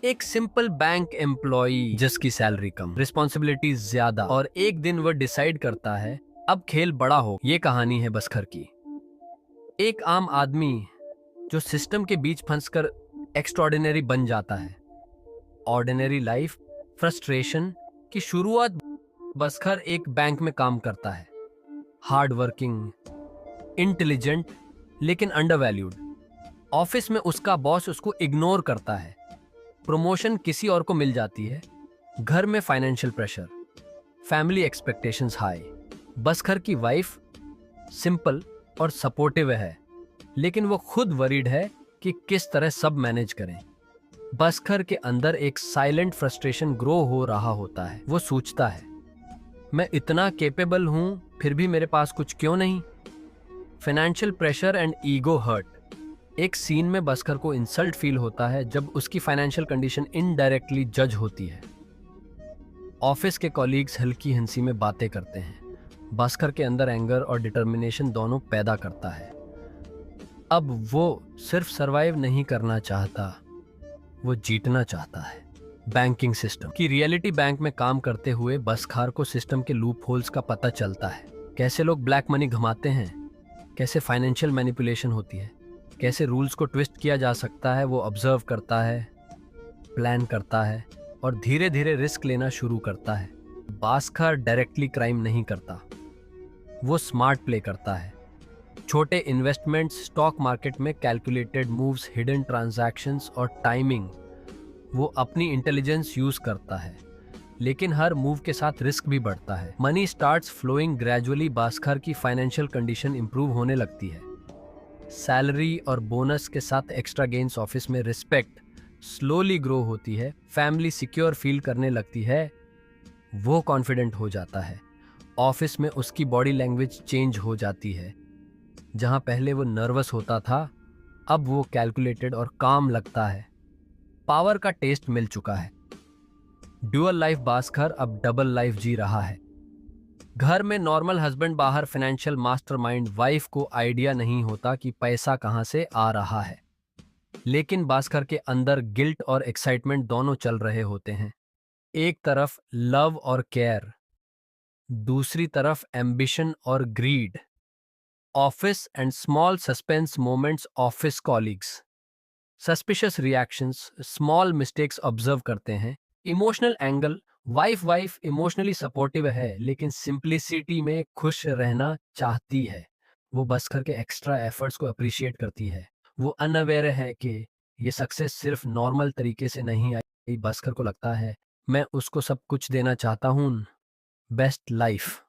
एक simple bank employee जिसकी salary कम, responsibilities ज्यादा और एक दिन वह डिसाइड करता है अब खेल बड़ा हो। ये कहानी है बसखर की। एक आम आदमी जो सिस्टम के बीच फंसकर एक्स्ट्रॉर्डिनरी बन जाता है। ऑर्डिनरी लाइफ, फ्रस्ट्रेशन की शुरुआत। बसखर एक बैंक में काम करता है। हार्ड वर्किंग, इंटेलिजेंट, लेकिन अंडरवैल्यूड। ऑफिस में उसका बॉस उसको इग्नोर करता है। प्रमोशन किसी और को मिल जाती है। घर में financial pressure, family expectations high. Baskhar की वाइफ सिंपल और सपोर्टिव है, लेकिन वो खुद वरीड है कि किस तरह सब मैनेज करें। बसखर के अंदर एक साइलेंट फ्रस्ट्रेशन ग्रो हो रहा होता है। वो सोचता है, मैं इतना केपेबल हूं, फिर भी मेरे पास कुछ क्यों नहीं। Financial pressure and ego hurt. एक सीन में बसखर को इंसल्ट फील होता है जब उसकी फाइनेंशियल कंडीशन इनडायरेक्टली जज होती है। ऑफिस के कॉलीग्स हल्की हंसी में बातें करते हैं। बसखर के अंदर एंगर और डिटर्मिनेशन दोनों पैदा करता है। अब वो सिर्फ सरवाइव नहीं करना चाहता, वो जीतना चाहता है। बैंकिंग सिस्टम की रियलिटी। बैंक में काम करते हुए बसखार को सिस्टम के लूप होल्स का पता चलता है। कैसे लोग ब्लैक मनी घुमाते हैं, कैसे फाइनेंशियल मैनिपुलेशन होती है, कैसे रूल्स को ट्विस्ट किया जा सकता है। वो ऑब्जर्व करता है, प्लान करता है और धीरे धीरे रिस्क लेना शुरू करता है। बासखार डायरेक्टली क्राइम नहीं करता, वो स्मार्ट प्ले करता है। छोटे इन्वेस्टमेंट्स, स्टॉक मार्केट में कैलकुलेटेड मूव्स, हिडन ट्रांजैक्शंस और टाइमिंग। वो अपनी इंटेलिजेंस यूज करता है, लेकिन हर मूव के साथ रिस्क भी बढ़ता है। Money starts flowing gradually. Baskhar की फाइनेंशियल कंडीशन इंप्रूव होने लगती है। सैलरी और बोनस के साथ एक्स्ट्रा गेन्स, ऑफिस में रिस्पेक्ट स्लोली ग्रो होती है। फैमिली सिक्योर फील करने लगती है। वो कॉन्फिडेंट हो जाता है। ऑफिस में उसकी बॉडी लैंग्वेज चेंज हो जाती है। जहां पहले वो नर्वस होता था, अब वो कैलकुलेटेड और काम लगता है। पावर का टेस्ट मिल चुका है। Dual life. बासखर अब डबल लाइफ जी रहा है। घर में नॉर्मल हस्बैंड, बाहर फाइनेंशियल मास्टरमाइंड। वाइफ को आइडिया नहीं होता कि पैसा कहां से आ रहा है, लेकिन बासखर के अंदर गिल्ट और एक्साइटमेंट दोनों चल रहे होते हैं। एक तरफ लव और केयर, दूसरी तरफ एम्बिशन और greed. Office and small suspense moments. Office colleagues suspicious reactions, small mistakes observe करते हैं। Emotional angle. Wife emotionally supportive है, लेकिन सिंप्लिसिटी में खुश रहना चाहती है। वो बसखर के एक्स्ट्रा एफर्ट्स को अप्रिशिएट करती है। वो अनअवेयर है कि ये सक्सेस सिर्फ नॉर्मल तरीके से नहीं आई। बसखर को लगता है, मैं उसको सब कुछ देना चाहता हूँ, बेस्ट लाइफ।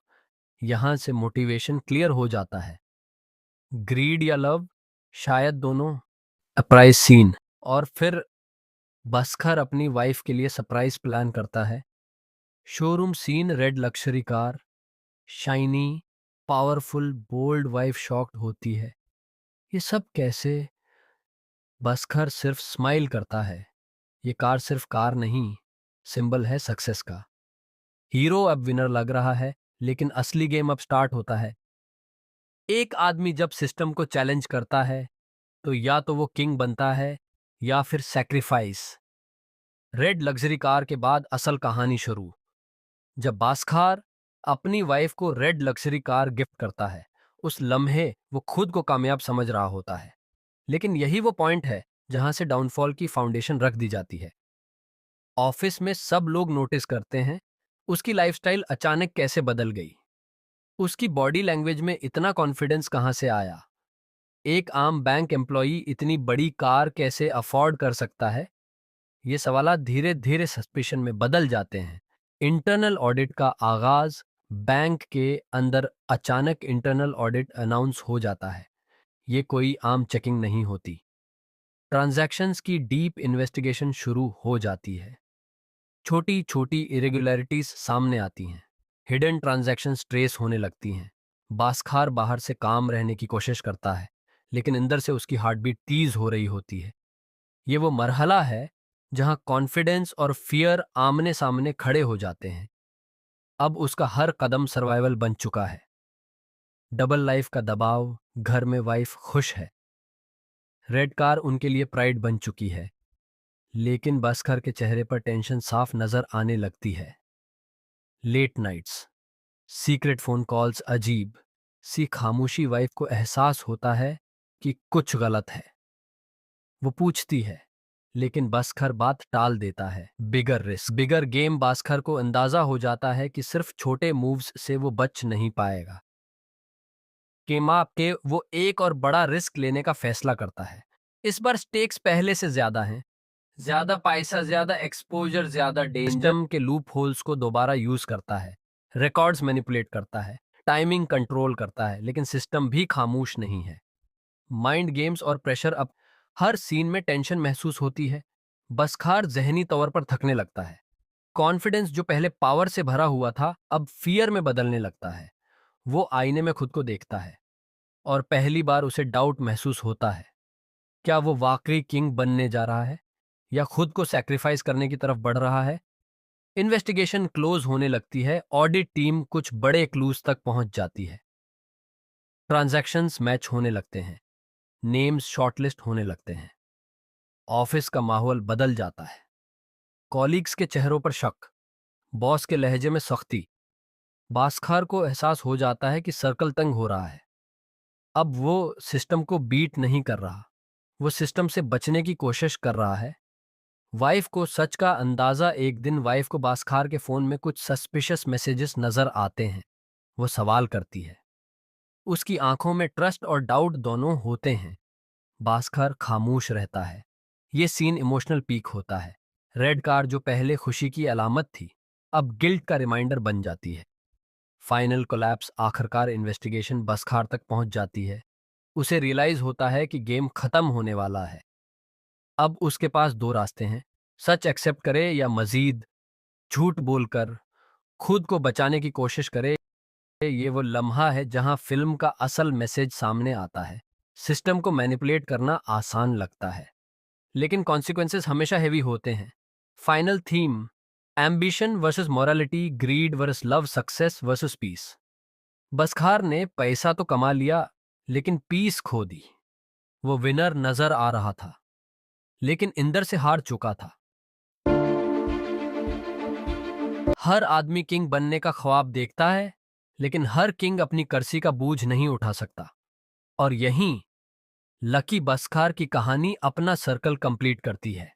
यहां से मोटिवेशन क्लियर हो जाता है। ग्रीड या लव, शायद दोनों। Surprise scene. और फिर बसखर अपनी वाइफ के लिए सरप्राइज प्लान करता है। Showroom scene. Red luxury car, shiny, powerful, bold. Wife shocked होती है, ये सब कैसे। बसखर सिर्फ स्माइल करता है। ये कार सिर्फ कार नहीं, सिंबल है सक्सेस का। हीरो अब विनर लग रहा है, लेकिन असली गेम अब स्टार्ट होता है। एक आदमी जब सिस्टम को चैलेंज करता है, तो या तो वो किंग बनता है या फिर सैक्रिफाइस। रेड लग्जरी कार के बाद असल कहानी शुरू। जब बासखार अपनी वाइफ को रेड लग्जरी कार गिफ्ट करता है, उस लम्हे वो खुद को कामयाब समझ रहा होता है। लेकिन यही वो पॉइंट है जहां से डाउनफॉल की फाउंडेशन रख दी जाती है। ऑफिस में सब लोग नोटिस करते हैं उसकी लाइफस्टाइल अचानक कैसे बदल गई। उसकी बॉडी लैंग्वेज में इतना कॉन्फिडेंस कहां से आया। एक आम बैंक एम्प्लॉई इतनी बड़ी कार कैसे अफोर्ड कर सकता है। ये सवालात धीरे धीरे सस्पिशन में बदल जाते हैं। इंटरनल ऑडिट का आगाज। बैंक के अंदर अचानक इंटरनल ऑडिट अनाउंस हो जाता है। ये कोई आम चेकिंग नहीं होती। ट्रांजैक्शंस की डीप इन्वेस्टिगेशन शुरू हो जाती है। छोटी छोटी इरेगुलरिटीज सामने आती हैं। हिडन ट्रांजैक्शंस ट्रेस होने लगती हैं। बासखार बाहर से काम रहने की कोशिश करता है, लेकिन अंदर से उसकी हार्ट बीट तेज हो रही होती है। ये वो मरहला है जहां कॉन्फिडेंस और फियर आमने सामने खड़े हो जाते हैं। अब उसका हर कदम सर्वाइवल बन चुका है। डबल लाइफ का दबाव। घर में वाइफ खुश है, रेड कार उनके लिए प्राइड बन चुकी है, लेकिन बस्कर के चेहरे पर टेंशन साफ नजर आने लगती है। Late nights, secret phone calls, अजीब सी खामोशी। वाइफ को एहसास होता है कि कुछ गलत है। वो पूछती है, लेकिन बस्कर बात टाल देता है। बिगर रिस्क, बिगर गेम। बास्कर को अंदाजा हो जाता है कि सिर्फ छोटे मूव्स से वो बच नहीं पाएगा। केमा के वो एक और बड़ा रिस्क लेने का फैसला करता है। इस बार स्टेक्स पहले से ज्यादा हैं। ज्यादा पैसा, ज्यादा एक्सपोजर, ज्यादा डेंजर। सिस्टम के लूप होल्स को दोबारा यूज करता है, रिकॉर्ड्स मैनिपुलेट करता है, टाइमिंग कंट्रोल करता है, लेकिन सिस्टम भी खामोश नहीं है। माइंड गेम्स और प्रेशर। अब हर सीन में टेंशन महसूस होती है। बस्खार जहनी तौर पर थकने लगता है। कॉन्फिडेंस जो पहले पावर से भरा हुआ था अब फियर में बदलने लगता है। वो आईने में खुद को देखता है और पहली बार उसे डाउट महसूस होता है। क्या वो वाकई किंग बनने जा रहा है या खुद को सैक्रिफाइस करने की तरफ बढ़ रहा है? इन्वेस्टिगेशन क्लोज होने लगती है। ऑडिट टीम कुछ बड़े क्लूज तक पहुंच जाती है। ट्रांजैक्शंस मैच होने लगते हैं, नेम्स शॉर्टलिस्ट होने लगते हैं। ऑफिस का माहौल बदल जाता है। कॉलीग्स के चेहरों पर शक, बॉस के लहजे में सख्ती। बास्खार को एहसास हो जाता है कि सर्कल तंग हो रहा है। अब वो सिस्टम को बीट नहीं कर रहा, वो सिस्टम से बचने की कोशिश कर रहा है। वाइफ को सच का अंदाजा। एक दिन वाइफ को बास्खार के फोन में कुछ सस्पिशियस मैसेजेस नजर आते हैं। वो सवाल करती है। उसकी आंखों में ट्रस्ट और डाउट दोनों होते हैं। बास्खार खामोश रहता है। ये सीन इमोशनल पीक होता है। रेड कार जो पहले खुशी की अलामत थी अब गिल्ट का रिमाइंडर बन जाती है। Final collapse. आखिरकार इन्वेस्टिगेशन बस्खार तक पहुंच जाती है। उसे रियलाइज होता है कि गेम खत्म होने वाला है। अब उसके पास दो रास्ते हैं, सच एक्सेप्ट करे या मजीद झूठ बोलकर खुद को बचाने की कोशिश करे। ये वो लम्हा है जहां फिल्म का असल मैसेज सामने आता है। सिस्टम को मैनिपुलेट करना आसान लगता है, लेकिन कॉन्सिक्वेंसेस हमेशा हेवी होते हैं। Final theme, ambition versus morality, greed versus love, success versus peace. Baskhar ने पैसा तो कमा लिया लेकिन पीस खो दी। वो विनर नजर आ रहा था लेकिन इंदर से हार चुका था। हर आदमी किंग बनने का ख्वाब देखता है, लेकिन हर किंग अपनी कर्सी का बोझ नहीं उठा सकता। और यहीं लकी बस्खार की कहानी अपना सर्कल कंप्लीट करती है।